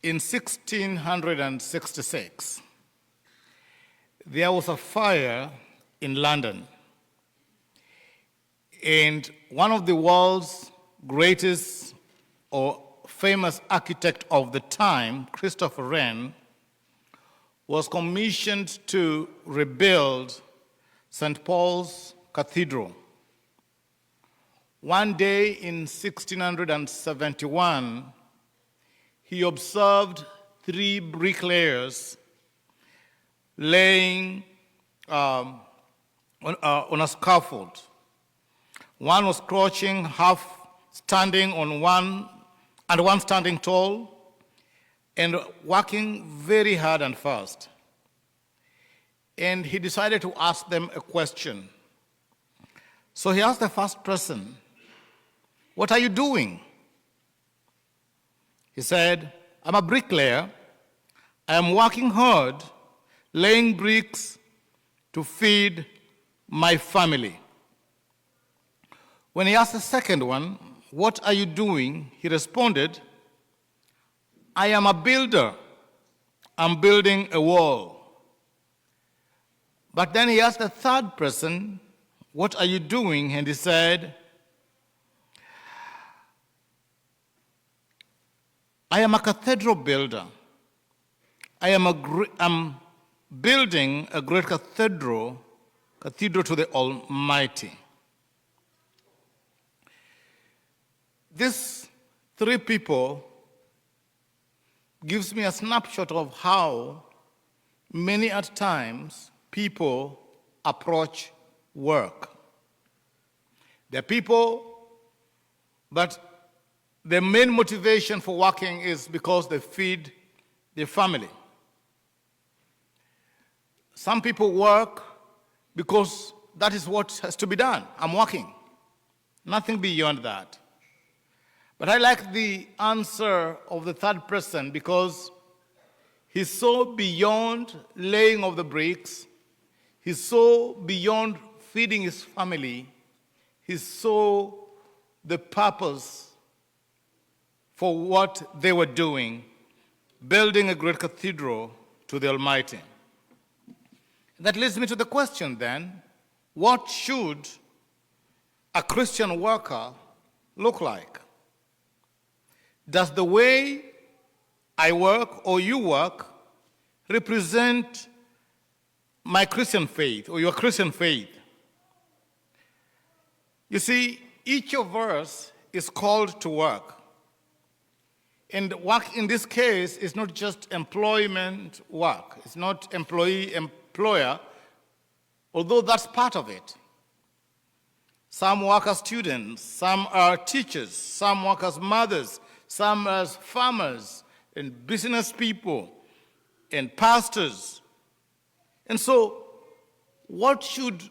In 1666, there was a fire in London, and one of the world's greatest or famous architect of the time, Christopher Wren, was commissioned to rebuild St. Paul's Cathedral. One day in 1671, he observed 3 bricklayers laying on a scaffold. One was crouching, half standing on one, and one standing tall, and working very hard and fast. And he decided to ask them a question. So he asked the first person, "What are you doing?" He said, "I'm a bricklayer. I am working hard, laying bricks to feed my family." When he asked the second one, "What are you doing?" he responded, "I am a builder. I'm building a wall." But then he asked the third person, "What are you doing?" And he said, "I am a cathedral builder. I'm building a great cathedral to the Almighty." These 3 people gives me a snapshot of how many at times people approach work. They're people, but the main motivation for working is because they feed their family. Some people work because that is what has to be done. I'm working. Nothing beyond that. But I like the answer of the third person because he's so beyond laying of the bricks. He's so beyond feeding his family. He's so the purpose for what they were doing, building a great cathedral to the Almighty. That leads me to the question then, what should a Christian worker look like? Does the way I work or you work represent my Christian faith or your Christian faith? You see, each of us is called to work. And work in this case is not just employment work. It's not employee-employer, although that's part of it. Some work as students, some are teachers, some work as mothers, some as farmers and business people and pastors. And so, what should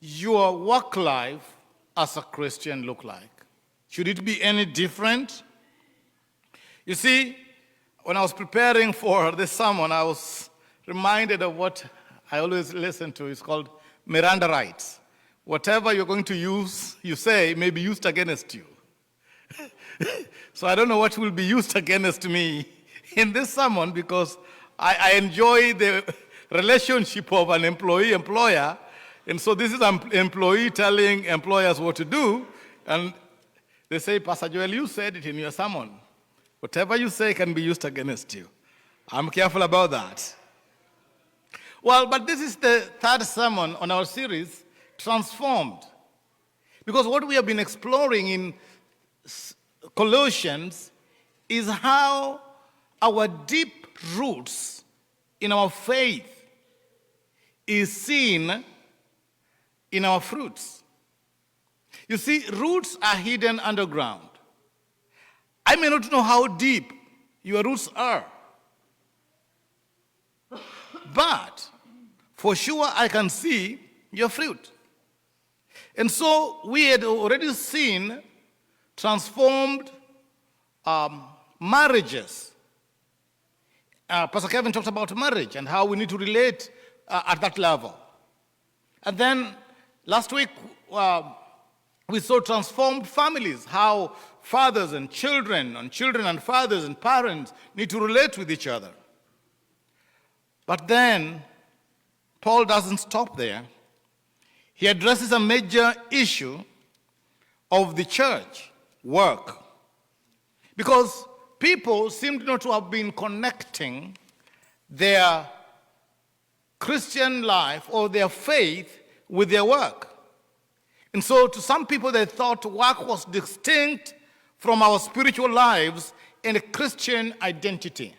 your work life as a Christian look like? Should it be any different? You see, when I was preparing for this sermon, I was reminded of what I always listen to. It's called Miranda rights. Whatever you're going to use, you say, may be used against you. So I don't know what will be used against me in this sermon because I enjoy the relationship of an employee-employer. And so this is an employee telling employers what to do. And they say, "Pastor Joel, you said it in your sermon. Whatever you say can be used against you." I'm careful about that. Well, but this is the third sermon on our series, Transformed. Because what we have been exploring in Colossians is how our deep roots in our faith is seen in our fruits. You see, roots are hidden underground. I may not know how deep your roots are, but for sure I can see your fruit. And so we had already seen transformed marriages. Pastor Kevin talked about marriage and how we need to relate at that level. And then last week we saw transformed families, how fathers and children and fathers and parents need to relate with each other. But then, Paul doesn't stop there. He addresses a major issue of the church, work. Because people seem not to have been connecting their Christian life or their faith with their work. And so to some people, they thought work was distinct from our spiritual lives and a Christian identity.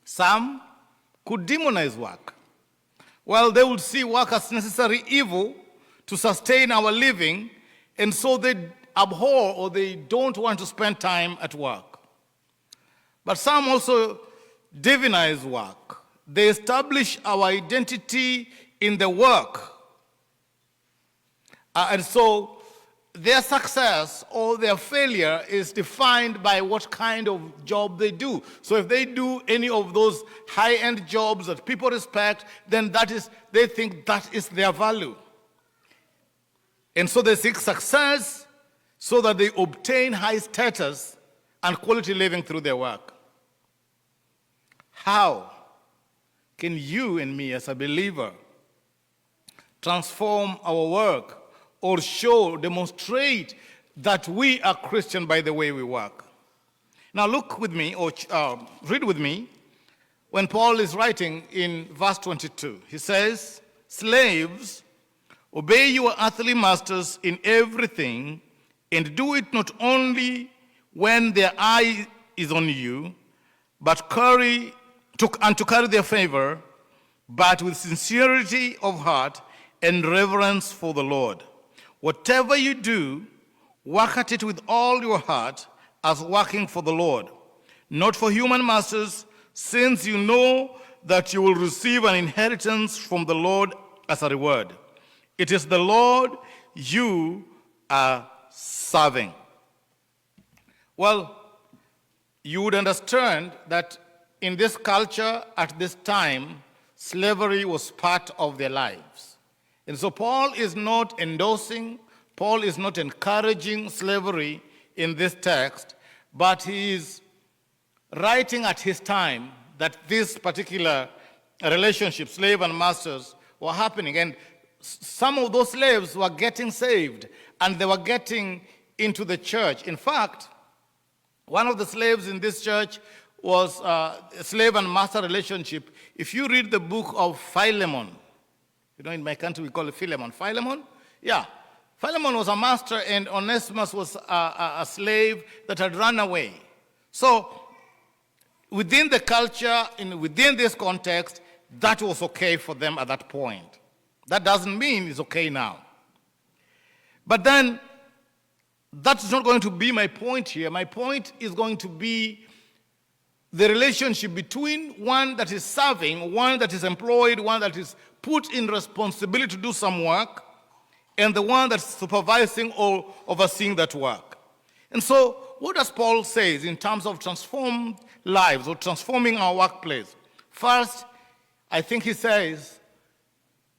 Some could demonize work. Well, they would see work as necessary evil to sustain our living, and so they abhor or they don't want to spend time at work. But some also divinize work. They establish our identity in the work. And so their success or their failure is defined by what kind of job they do. So if they do any of those high-end jobs that people respect, then they think that is their value. And so they seek success so that they obtain high status and quality living through their work. How can you and me as a believer transform our work or demonstrate that we are Christian by the way we work? Now look with me, or read with me, when Paul is writing in verse 22. He says, "Slaves, obey your earthly masters in everything, and do it not only when their eye is on you, but to carry their favor, but with sincerity of heart and reverence for the Lord. Whatever you do, work at it with all your heart as working for the Lord, not for human masters, since you know that you will receive an inheritance from the Lord as a reward. It is the Lord you are serving." Well, you would understand that in this culture at this time, slavery was part of their lives. And so Paul is not endorsing, Paul is not encouraging slavery in this text, but he is writing at his time that this particular relationship, slave and masters, were happening. And some of those slaves were getting saved, and they were getting into the church. In fact, one of the slaves in this church was a slave and master relationship. If you read the book of Philemon, in my country we call it Philemon. Philemon? Yeah. Philemon was a master, and Onesimus was a slave that had run away. So within the culture, within this context, that was okay for them at that point. That doesn't mean it's okay now. But then, that's not going to be my point here. My point is going to be the relationship between one that is serving, one that is employed, one that is put in responsibility to do some work, and the one that's supervising or overseeing that work. And so, what does Paul say in terms of transformed lives or transforming our workplace? First, I think he says,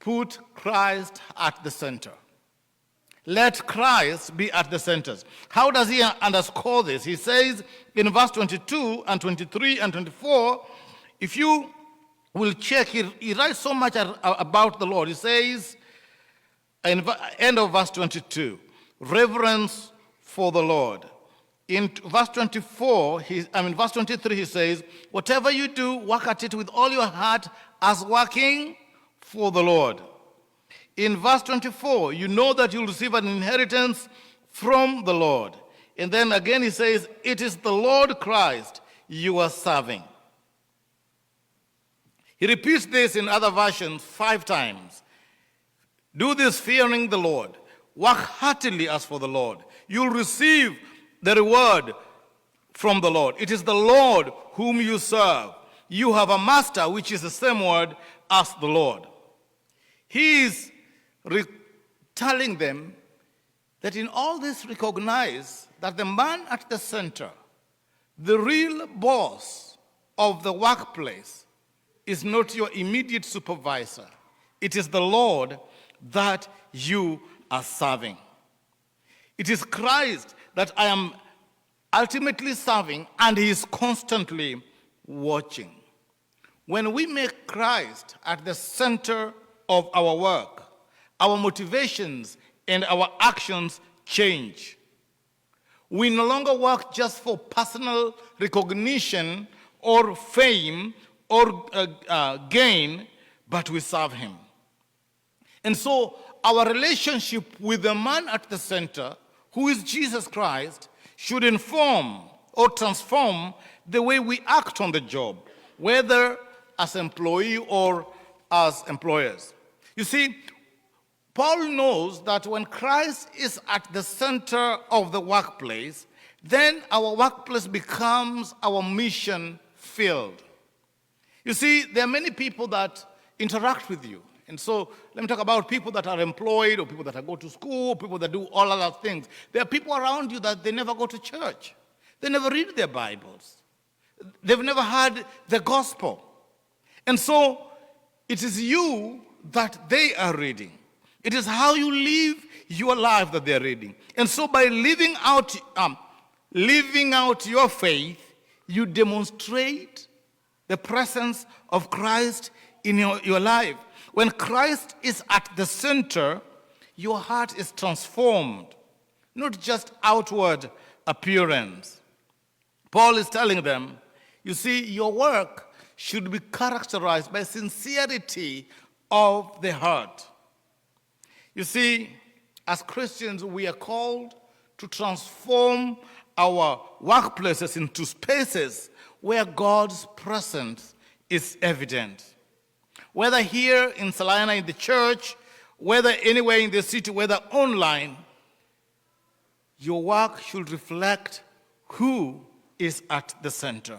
put Christ at the center. Let Christ be at the center. How does he underscore this? He says in verse 22 and 23 and 24, if you will check, he writes so much about the Lord. He says, in the end of verse 22, reverence for the Lord. In verse 23, he says, whatever you do, work at it with all your heart as working for the Lord. In verse 24, you know that you'll receive an inheritance from the Lord. And then again he says, it is the Lord Christ you are serving. He repeats this in other versions 5 times. Do this fearing the Lord. Work heartily as for the Lord. You'll receive the reward from the Lord. It is the Lord whom you serve. You have a master, which is the same word as the Lord. He is telling them that in all this, recognize that the man at the center, the real boss of the workplace, is not your immediate supervisor. It is the Lord that you are serving. It is Christ that I am ultimately serving, and he is constantly watching. When we make Christ at the center of our work, our motivations and our actions change. We no longer work just for personal recognition or fame or gain, but we serve him. And so our relationship with the man at the center, who is Jesus Christ, should inform or transform the way we act on the job, whether as employee or as employers. You see, Paul knows that when Christ is at the center of the workplace, then our workplace becomes our mission field. You see, there are many people that interact with you. And so let me talk about people that are employed or people that go to school, people that do all other things. There are people around you that they never go to church. They never read their Bibles. They've never heard the gospel. And so it is you that they are reading. It is how you live your life that they're reading. And so by living out your faith, you demonstrate the presence of Christ in your life. When Christ is at the center, your heart is transformed, not just outward appearance. Paul is telling them, you see, your work should be characterized by sincerity of the heart. You see, as Christians, we are called to transform our workplaces into spaces where God's presence is evident. Whether here in Salina in the church, whether anywhere in the city, whether online, your work should reflect who is at the center.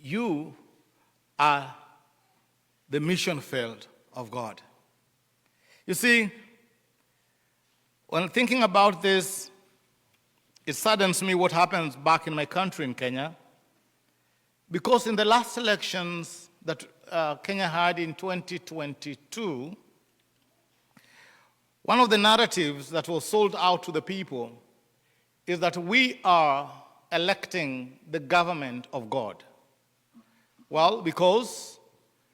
You are the mission field of God. You see, when thinking about this, it saddens me what happens back in my country in Kenya, because in the last elections that Kenya had in 2022, one of the narratives that was sold out to the people is that we are electing the government of God. Well, because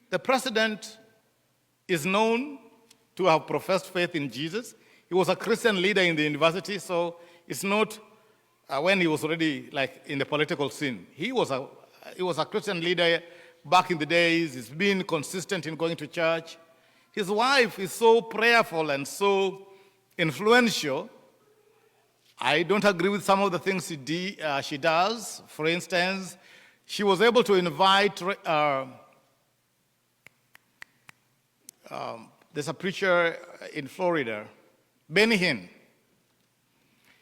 the president is known to have professed faith in Jesus. He was a Christian leader in the university, so it's not when he was already like in the political scene. He was a Christian leader back in the days. He's been consistent in going to church. His wife is so prayerful and so influential. I don't agree with some of the things she does. For instance, she was able to invite, there's a preacher in Florida, Benny Hinn.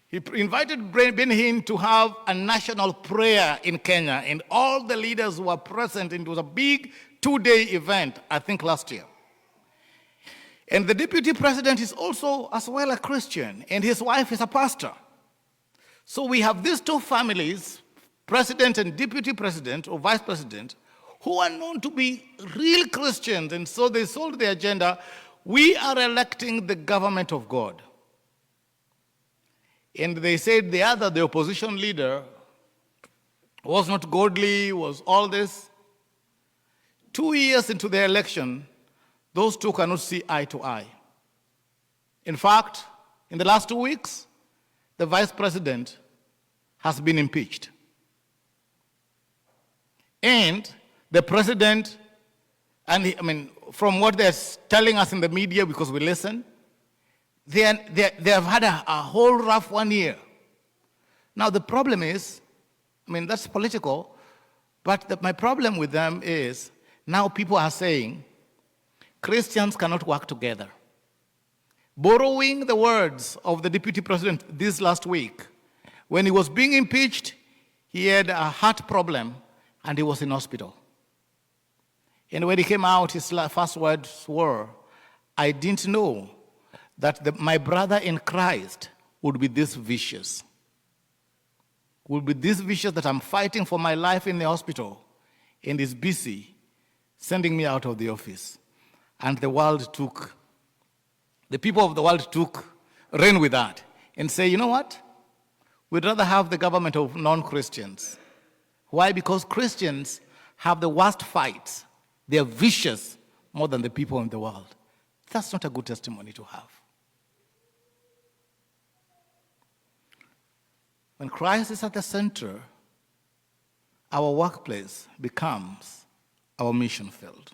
He invited Benny Hinn to have a national prayer in Kenya, and all the leaders were present. It was a big 2-day event, I think last year. And the deputy president is also as well a Christian, and his wife is a pastor. So we have these two families, president and deputy president or vice president, who are known to be real Christians, and so they sold the agenda. We are electing the government of God. And they said the opposition leader, was not godly, was all this. 2 years into the election, those two cannot see eye to eye. In fact, in the last 2 weeks, the vice president has been impeached. And the president, from what they're telling us in the media, because we listen, they have had a whole rough 1 year. Now the problem is, that's political, but my problem with them is now people are saying Christians cannot work together. Borrowing the words of the deputy president this last week, when he was being impeached, he had a heart problem and he was in hospital. And when he came out, his first words were, I didn't know that my brother in Christ would be this vicious. Would be this vicious that I'm fighting for my life in the hospital and is busy sending me out of the office. And the people of the world took reign with that and say, you know what? We'd rather have the government of non-Christians. Why? Because Christians have the worst fights. They're vicious more than the people in the world. That's not a good testimony to have. When Christ is at the center, our workplace becomes our mission field.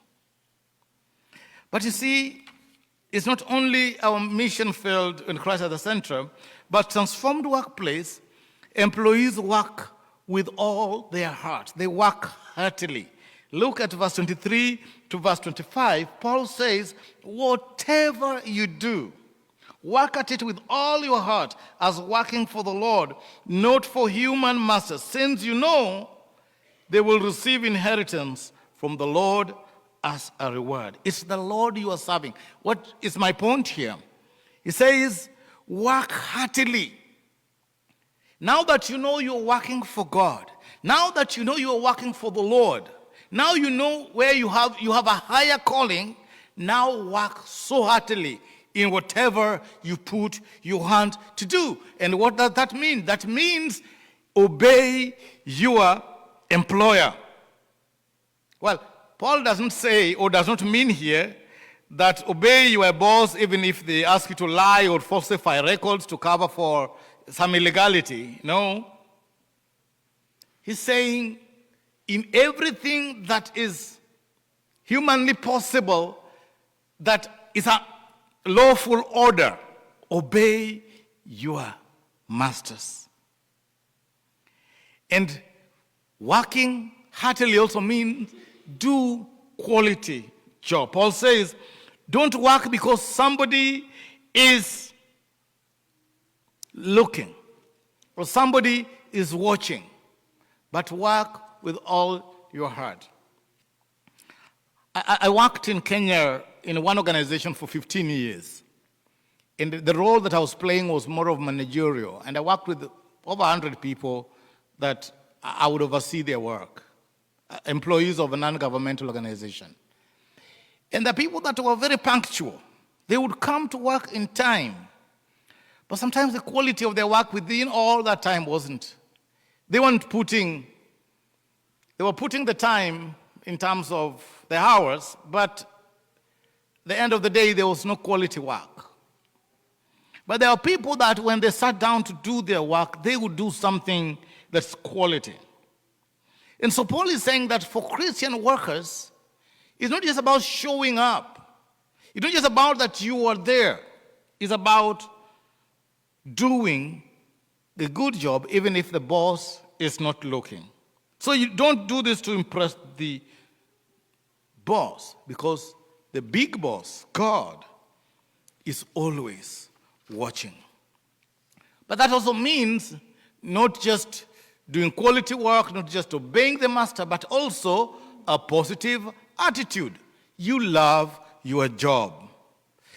But you see, it's not only our mission field when Christ is at the center, but transformed workplace, employees work with all their heart. They work heartily. Look at verse 23 to verse 25. Paul says, whatever you do, work at it with all your heart as working for the Lord, not for human masters, since you know they will receive inheritance from the Lord as a reward. It's the Lord you are serving. What is my point here? He says, work heartily. Now that you know you're working for God, now that you know you're working for the Lord, now you know where you have a higher calling, now work so heartily in whatever you put your hand to do. And what does that mean? That means obey your employer. Well, Paul doesn't say or does not mean here that obey your boss even if they ask you to lie or falsify records to cover for some illegality. No. He's saying in everything that is humanly possible, that is a lawful order, obey your masters. And working heartily also means do quality job. Paul says, don't work because somebody is looking or somebody is watching, but work with all your heart. I worked in Kenya in one organization for 15 years. And the role that I was playing was more of managerial. And I worked with over 100 people that I would oversee their work, employees of a non-governmental organization. And the people that were very punctual, they would come to work in time. But sometimes the quality of their work within all that time wasn't. They were putting the time in terms of the hours, but at the end of the day, there was no quality work. But there are people that when they sat down to do their work, they would do something that's quality. And so Paul is saying that for Christian workers, it's not just about showing up. It's not just about that you are there. It's about doing the good job even if the boss is not looking. So you don't do this to impress the boss, because the big boss, God, is always watching. But that also means not just doing quality work, not just obeying the master, but also a positive attitude. You love your job.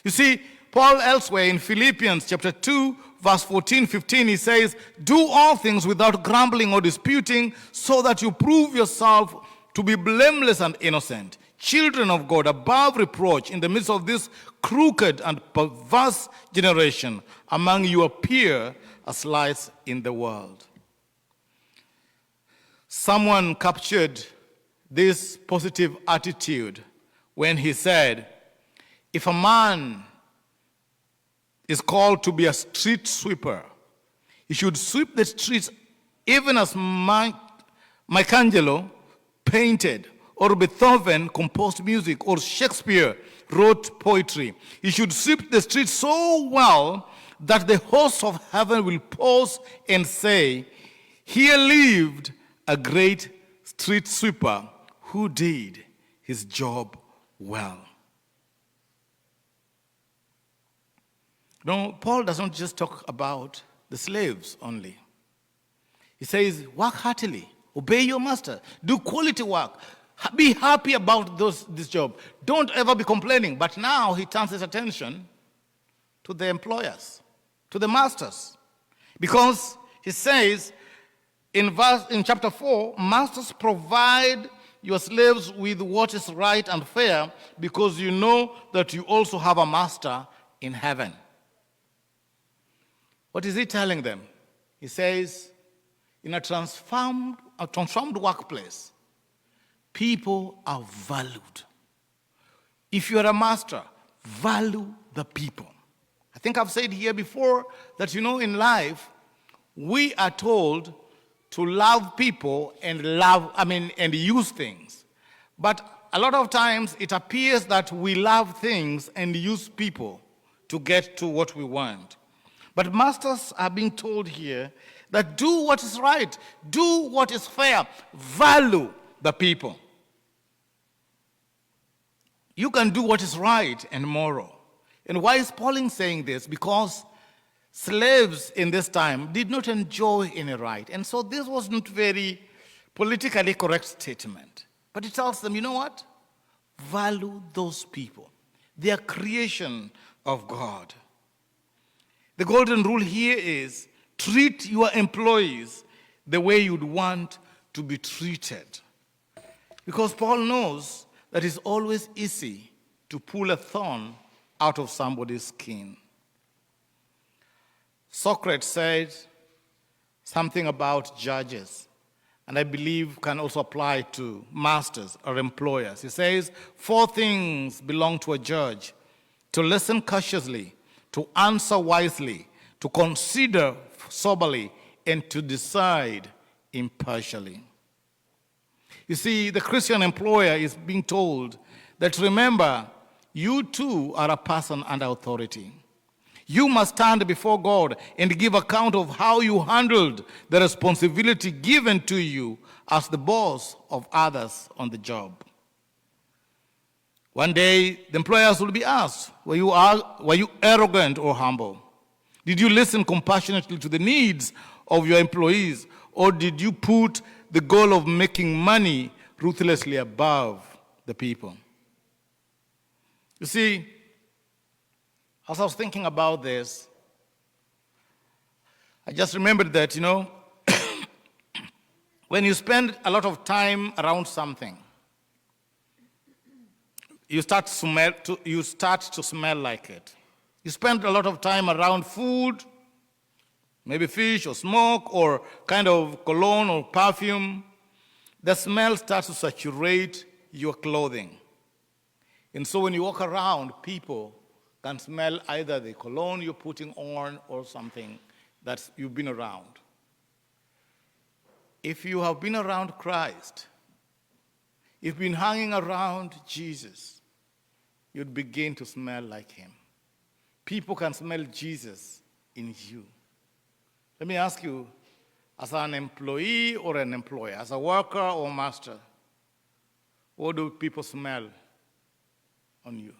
You see, Paul elsewhere in Philippians chapter 2, verse 14, 15, he says, do all things without grumbling or disputing, so that you prove yourself to be blameless and innocent, children of God, above reproach, in the midst of this crooked and perverse generation. Among you appear as lights in the world. Someone captured this positive attitude when he said, if a man is called to be a street sweeper, he should sweep the streets even as Michelangelo painted, or Beethoven composed music, or Shakespeare wrote poetry. He should sweep the streets so well that the hosts of heaven will pause and say, here lived a great street sweeper who did his job well. No, Paul does not just talk about the slaves only. He says, work heartily, obey your master, do quality work, be happy about this job. Don't ever be complaining. But now he turns his attention to the employers, to the masters. Because he says in chapter 4, masters, provide your slaves with what is right and fair, because you know that you also have a master in heaven. What is he telling them? He says, in a transformed workplace, people are valued. If you're a master, value the people. I think I've said here before that, in life, we are told to love people and use things. But a lot of times it appears that we love things and use people to get to what we want. But masters are being told here that do what is right, do what is fair, value the people. You can do what is right and moral. And why is Paul saying this? Because slaves in this time did not enjoy any right. And so this was not very politically correct statement. But it tells them, you know what? Value those people. They are creation of God. The golden rule here is treat your employees the way you'd want to be treated. Because Paul knows that it's always easy to pull a thorn out of somebody's skin. Socrates said something about judges, and I believe can also apply to masters or employers. He says, 4 things belong to a judge: to listen cautiously, to answer wisely, to consider soberly, and to decide impartially. You see, the Christian employer is being told that, remember, you too are a person under authority. You must stand before God and give account of how you handled the responsibility given to you as the boss of others on the job. One day, the employers will be asked, were you arrogant or humble? Did you listen compassionately to the needs of your employees, or did you put the goal of making money ruthlessly above the people? You see, as I was thinking about this, I just remembered that, when you spend a lot of time around something, you start to smell like it. You spend a lot of time around food, maybe fish or smoke or kind of cologne or perfume. The smell starts to saturate your clothing. And so when you walk around, people can smell either the cologne you're putting on or something that you've been around. If you have been around Christ, if you've been hanging around Jesus, you'd begin to smell like him. People can smell Jesus in you. Let me ask you, as an employee or an employer, as a worker or master, what do people smell on you?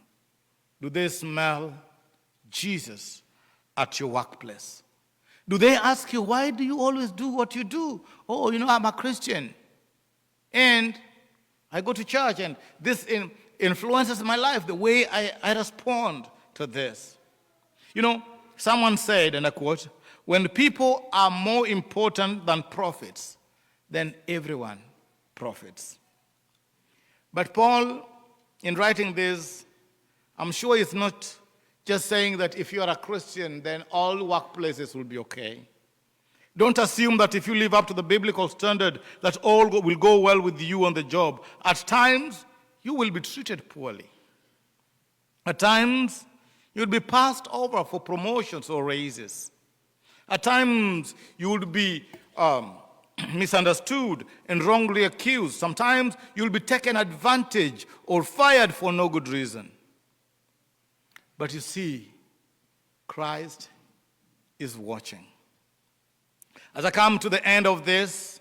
Do they smell Jesus at your workplace? Do they ask you, why do you always do what you do? Oh, I'm a Christian, and I go to church, and this influences my life, the way I respond to this. Someone said, and I quote, when people are more important than profits, then everyone profits. But Paul, in writing this, I'm sure he's not just saying that if you are a Christian, then all workplaces will be okay. Don't assume that if you live up to the biblical standard, that all will go well with you on the job. At times, you will be treated poorly. At times, you'll be passed over for promotions or raises. At times, you will be misunderstood and wrongly accused. Sometimes, you'll be taken advantage or fired for no good reason. But you see, Christ is watching. As I come to the end of this,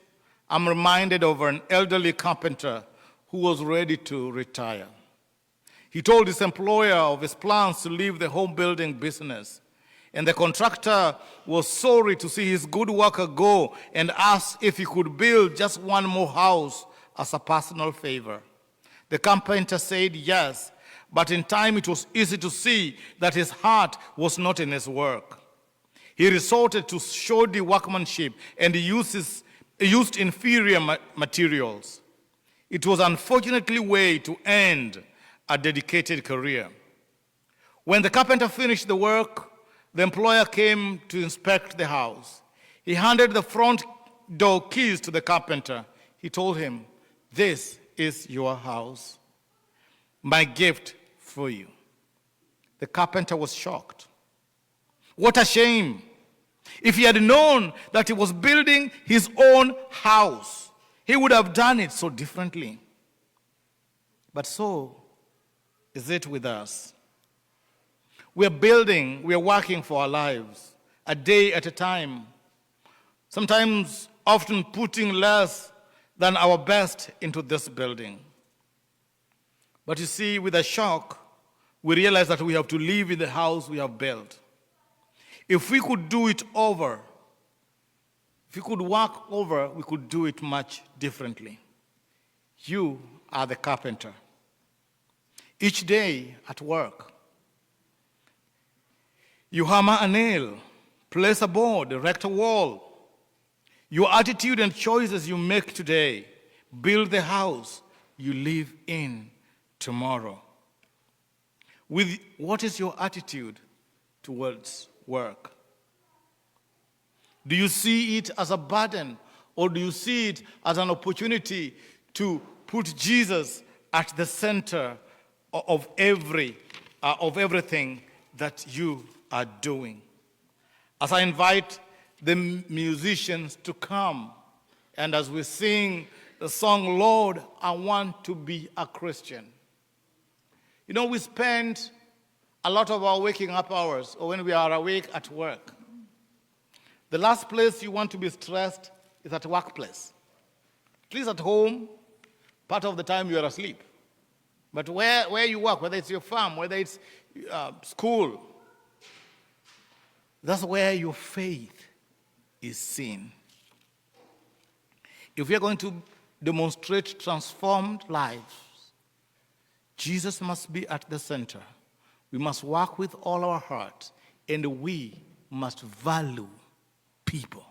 I'm reminded of an elderly carpenter who was ready to retire. He told his employer of his plans to leave the home building business. And the contractor was sorry to see his good worker go and asked if he could build just one more house as a personal favor. The carpenter said yes, but in time it was easy to see that his heart was not in his work. He resorted to shoddy workmanship and used inferior materials. It was unfortunately a way to end a dedicated career. When the carpenter finished the work, The employer came to inspect the house. He handed the front door keys to the carpenter. He told him, "This is your house, my gift for you." The carpenter was shocked. What a shame. If he had known that he was building his own house, he would have done it so differently. But so is it with us. We are working for our lives, a day at a time, sometimes often putting less than our best into this building. But you see, with a shock, we realize that we have to live in the house we have built. If we could do it over, if we could work over, we could do it much differently. You are the carpenter. Each day at work, you hammer a nail, place a board, erect a wall. Your attitude and choices you make today build the house you live in tomorrow. What is your attitude towards work? Do you see it as a burden, or do you see it as an opportunity to put Jesus at the center of everything that you are doing? As I invite the musicians to come, and as we sing the song, "Lord, I Want to Be a Christian." You know, we spend a lot of our waking up hours, or when we are awake at work. The last place you want to be stressed is at workplace. At least at home, part of the time you are asleep. But where you work, whether it's your farm, whether it's school, that's where your faith is seen. If we are going to demonstrate transformed lives, Jesus must be at the center. We must work with all our heart, and we must value people.